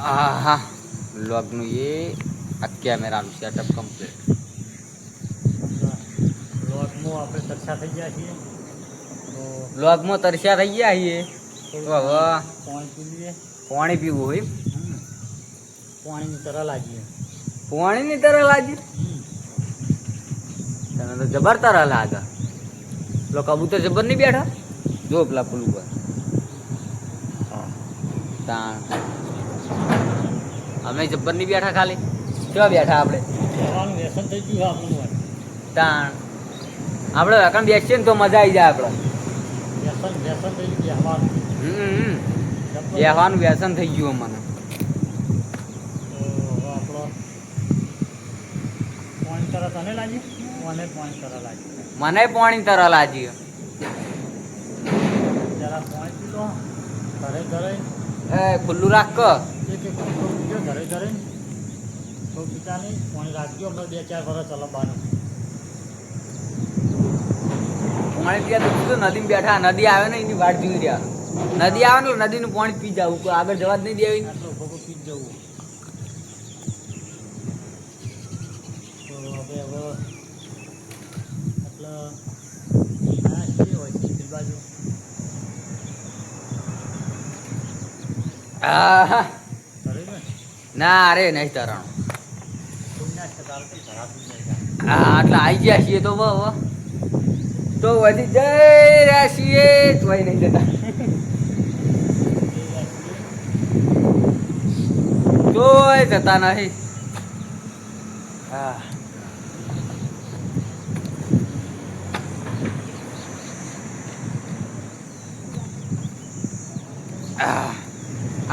આહા વ્લોગનું એ આ કેમેરાનું setup complete. વ્લોગમાં આપણે તરસા થઈ ગયા છીએ તો વ્લોગમાં તરસ્યા થઈ ગયા છીએ તો હવે પાણી પી લઈએ. પાણી પીવું હોય. પાણીની તરહ લાગીએ. પાણીની તરહ લાગી તને તો જબર તરહ લાગે. પેલો કબૂતર જબર નહીં બેઠા જો પેલા પુલ ઉપર તાણ અમે જબ્બર નહીં બેઠા ખાલી કેવા બેઠા આપણે ખાવાનું વ્યસન થઈ ગયું આપણું. તાણ આપણે રકમ બેસીએ ને તો મજા આવી જાય આપણે. વ્યસન થઈ ગયું બેહવાનું વ્યસન થઈ ગયું મને. તો હવે આપણો પાણી તરહ તને લાગી મને પાણી તરહ લાગી. મને પાણી તરહ લાગી. જરા પાણી પીધો ઘરે ઘરે એ ખુલ્લું રાખ ક એક ઘરે ઘરે બહુ પીતા નહીં. પાણી રાખજો હમણાં 2-4 વર્ષ ચલાવવાનું. પાણી પીવા તો નદીમાં બેઠા નદી આવે ને એની વાટ જોઈ રહ્યા. નદી આવે ને નદીનું પાણી પી જવું કોઈ આગળ જવા જ નહીં દેવી. આટલો ભોગો પી જ જવું. તો હવે એટલે આ શું હોય છે પેલી બાજુ આહા ઘરે ને ના અરે નહીં તરાણું. પુણ્યા છે તારે કંઈ ધરાતું જ નહીં. હા એટલે આવી ગયા છીએ તો તો વધી જઈ રહ્યા છીએ તોય નહીં જતા તોય જતા નહીં. હા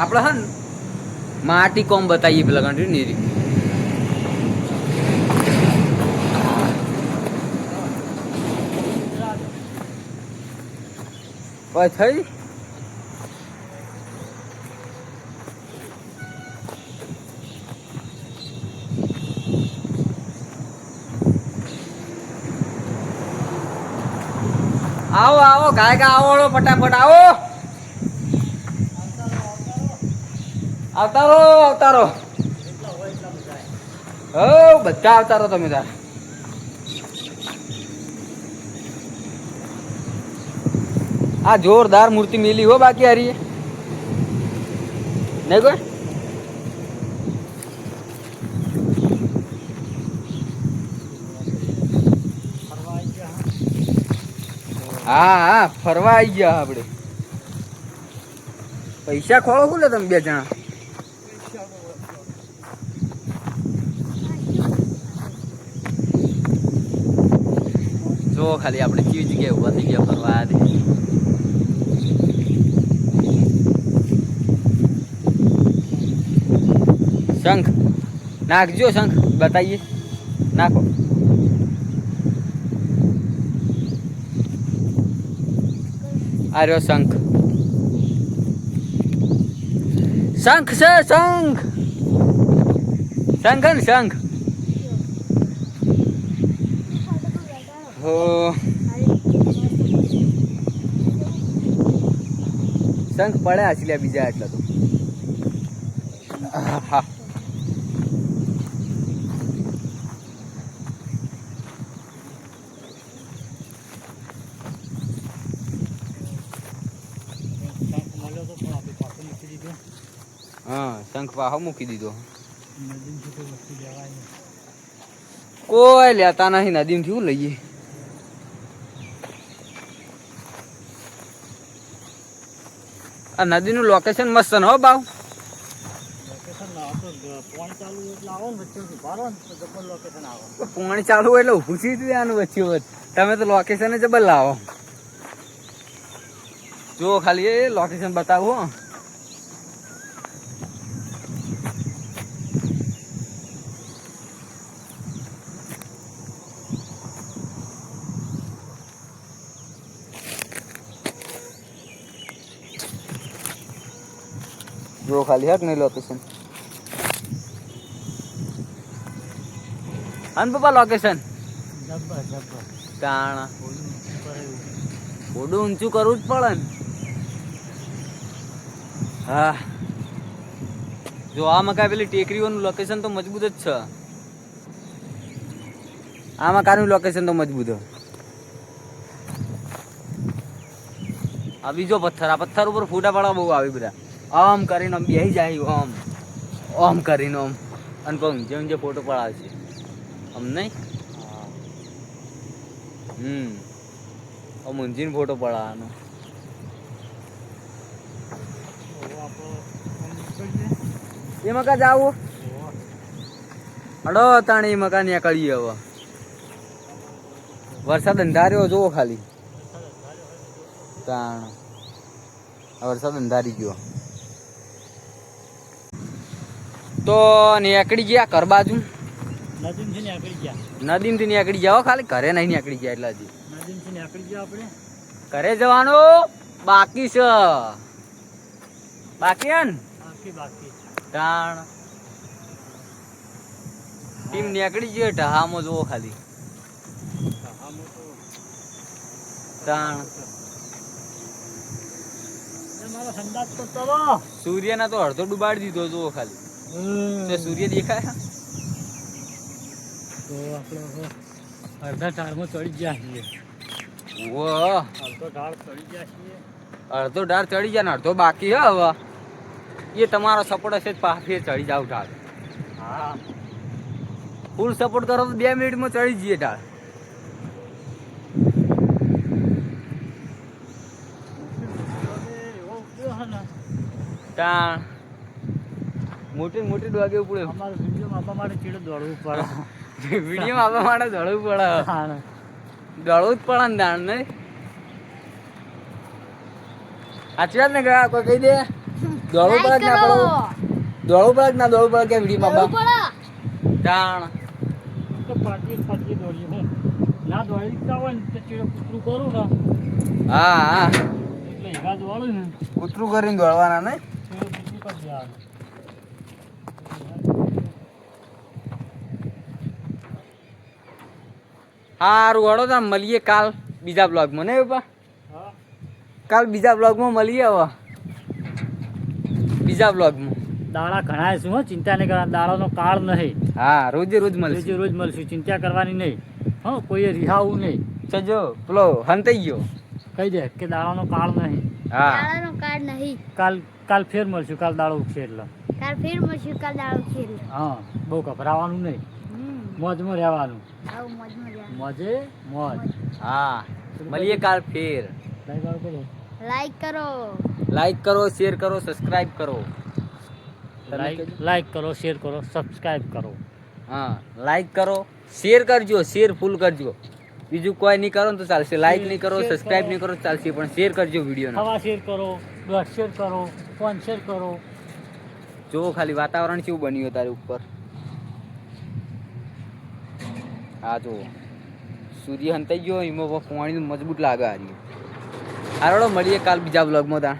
આપણે હન માટી કોમ બતાવીએ પેલા કંટ્રી નીરી થઈ આવો આવો ગાયકા આવો ફટાફટ આવો અવતારો હો બધા અવતારો તમે તાર. આ જોરદાર મૂર્તિ મેલી હો બાકી હારી નહીં કોઈ. હા ફરવા આવી ગયા આપણે. પૈસા ખોળો બોલે તમે 2 જણા. જો ખાલી આપણે કેવી જગ્યાએ ઉભા થઈ ગયા ફરવા આ શંખ નાખજો શંખ બતાવીએ નાખો. આ રહ્યો શંખ. શંખ છે શંખ શંખ ને શંખ હો શંખ પડ્યા છે બીજા એટલા તો. હા હા શંખ પાહો મૂકી દીધો. કોઈ લેતા નહીં નદીમાં શું લઈએ. આ નદીનું લોકેશન મસ્ત ને હો બાવ. પાણી ચાલુ એટલે ઊભું થઈ આનું વચ્ચે વચ્ચે તમે તો લોકેશન જબર લાવો. જો ખાલી એ લોકેશન બતાવો. જો ખાલી હક નહીં લોકેશન અન પપ્પા લોકેશન તાણા થોડું ઊંચું કરવું જ પડે ને. હા જો આ મકાઈ પેલી ટેકરીઓનું લોકેશન તો મજબૂત જ છે. આ મકાનનું લોકેશન તો મજબૂત છે. આ બીજો પથ્થર, આ પથ્થર ઉપર ફોટા પાડવા બહુ આવી બધા. આમ કરીને આમ બેસી જાય આમ કરીને આમ અને કહું જેમ જે ફોટો પડાવે છે આમ નહીં. મુંજીને ફોટો પડાવવાનો. એ મકા જાવું અડો તાણી મકા નીકળીએ હવે. વરસાદ અંધાર્યો જોવો ખાલી. તાણ વરસાદ અંધારી ગયો તો નીકળી ગયા ઘર બાજુ. નદીમથી નીકળી ગયા. નદીમથી નીકળી જાઓ ખાલી, ઘરે નહીં નીકળી ગયા એટલે હજી. નદીમથી નીકળી ગયા આપણે. ઘરે જવાનું બાકી છે. બાકી હે ને બાકી તાણ ટીમ નીકળી ગયો ઢહામાં જોવો ખાલી. તાણ મારો સંદાસ તો ચલો. સૂર્યના તો અડધો ડુબાડી દીધો જોવો ખાલી. તે સૂર્ય દેખાય તો આપણે અડધા ઢાળમાં ચડી ગયા છીએ. ઓ અડધો ઢાળ ચડી ગયા છીએ. અડધો ઢાળ ચડી જાય ને અડધો બાકી હે હવે. એ તમારો સપોર્ટ હશે ફેર ચડી જાવ ઢાળ. હા ફૂલ સપોર્ટ કરો તો 2 મિનિટમાં ચડી જઈએ ઢાળ. તાણ મોટી મોટી ડોગે ઉપડે. અમારે વિડીયો માપવા માટે ચીડો દોડવું પડે. વિડીયો આપવા માટે દોડવું પડે. દોડવું જ પડે ને દાણ નહીં. સાચી વાત ને ગયા કોઈ કહી દે દોડવું પડે કે ના પડવું. દોડવું પડે કે ના દોડવું પડે કે વિડીયો માપવા. તાણ તો પાછી દોડીએ હું ના દોડી શકતા હોય ને તો ચીડો કૂતરું કરું ને હા હા એટલે એવા દોડું ને કૂતરું કરીને દોડવાના નહીં. ચીડો કૂતરું કરી દેવાનું. સારું હળો તો મળીએ કાલ બીજા બ્લોગમાં ને બાપા. હા કાલ બીજા બ્લોગમાં મળીએ હવે. બીજા બ્લોગમાં દાડા ઘણા શું હો, ચિંતા નહીં કરવાની. દાડાનો કાળ નહીં. હા રોજે રોજ મળશે. રોજે રોજ મળશું. ચિંતા કરવાની નહીં. હા કોઈએ રિહાવું નહીં. જો પેલો હંતાઈ ગયો કહી દે કે દાડાનો કાળ નહીં. હા દાડાનો કાર્ડ નહીં. કાલ ફેર મળશું. કાલ દાડો ઉઠશે એટલે. કાલ ફેર મળશું. કાલ દાડો છે એટલે. હા બહુ ગભરાવાનું નહીં. મોજમાં રહેવાનું. આવું મોજમાં રહેવાનું. મોજે મોજ. હા મળીએ કાલ ફેર. લાઈક કરો. લાઈક કરો, શેર કરો, સબસ્ક્રાઇબ કરો. લાઈક કરો, શેર કરો, સબસ્ક્રાઇબ કરો. હા લાઈક કરો, શેર કરજો, શેર ફૂલ કરજો. બીજું કોઈ નહીં કરો ને તો ચાલશે. લાઈક નહીં કરો, સબસ્ક્રાઇબ નહીં કરો તો ચાલશે, પણ શેર કરજો વિડીયોને. હવા શેર કરો, 10 શેર કરો, 5 શેર કરો. જો ખાલી વાતાવરણ કેવું બન્યું તારે ઉપર. હા જો સૂર્ય હંતાઈ ગયો એમાં પાણી મજબૂત લાગે. હારો મળીએ કાલ બીજા બ્લોગમાં. ત્યાં